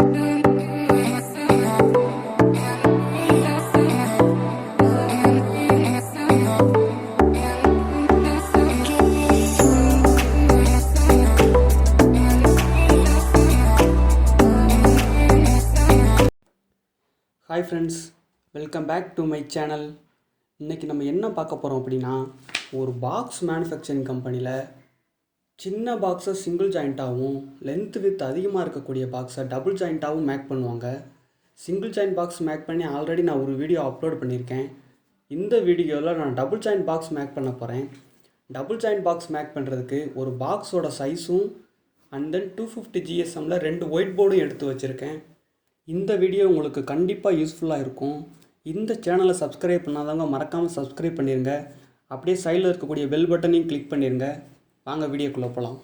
Hi friends, welcome back to my channel. இன்றைக்கி நம்ம என்ன பார்க்க போகிறோம் அப்படின்னா, ஒரு பாக்ஸ் மேனுஃபேக்சரிங் கம்பெனியில் சின்ன பாக்ஸை சிங்கிள் ஜாயிண்ட்டாகவும் லென்த் வித் அதிகமாக இருக்கக்கூடிய பாக்ஸை டபுள் ஜாயிண்ட்டாகவும் மேக் பண்ணுவாங்க. சிங்கிள் ஜாயிண்ட் பாக்ஸ் மேக் பண்ணி ஆல்ரெடி நான் ஒரு வீடியோ அப்லோட் பண்ணியிருக்கேன். இந்த வீடியோவில் நான் டபுள் ஜாயிண்ட் பாக்ஸ் மேக் பண்ண போகிறேன். டபுள் ஜாயிண்ட் பாக்ஸ் மேக் பண்ணுறதுக்கு ஒரு பாக்ஸோட சைஸும் அண்ட் தென் 250 GSMல 2 ஒயிட் போர்டும் எடுத்து வச்சுருக்கேன். இந்த வீடியோ உங்களுக்கு கண்டிப்பாக யூஸ்ஃபுல்லாக இருக்கும். இந்த சேனலை சப்ஸ்கிரைப் பண்ணாதவங்க மறக்காமல் சப்ஸ்கிரைப் பண்ணிடுங்க. அப்படியே சைடில் இருக்கக்கூடிய பெல் பட்டனையும் கிளிக் பண்ணிடுங்க. வாங்க வீடியோக்குள்ளே போகலாம்.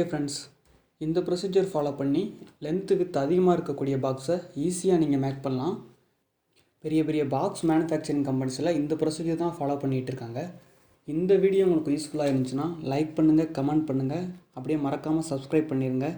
ஓகே ஃப்ரெண்ட்ஸ், இந்த ப்ரொசீஜர் ஃபாலோ பண்ணி லென்த்து வித் அதிகமாக இருக்கக்கூடிய பாக்ஸை ஈஸியாக நீங்கள் மேக் பண்ணலாம். பெரிய பெரிய பாக்ஸ் மேனுஃபேக்சரிங் கம்பெனிஸில் இந்த ப்ரொசீஜர் தான் ஃபாலோ பண்ணிகிட்டு இருக்காங்க. இந்த வீடியோ உங்களுக்கு யூஸ்ஃபுல்லாக இருந்துச்சுன்னா லைக் பண்ணுங்கள், கமெண்ட் பண்ணுங்கள், அப்படியே மறக்காமல் சப்ஸ்கிரைப் பண்ணிடுங்க.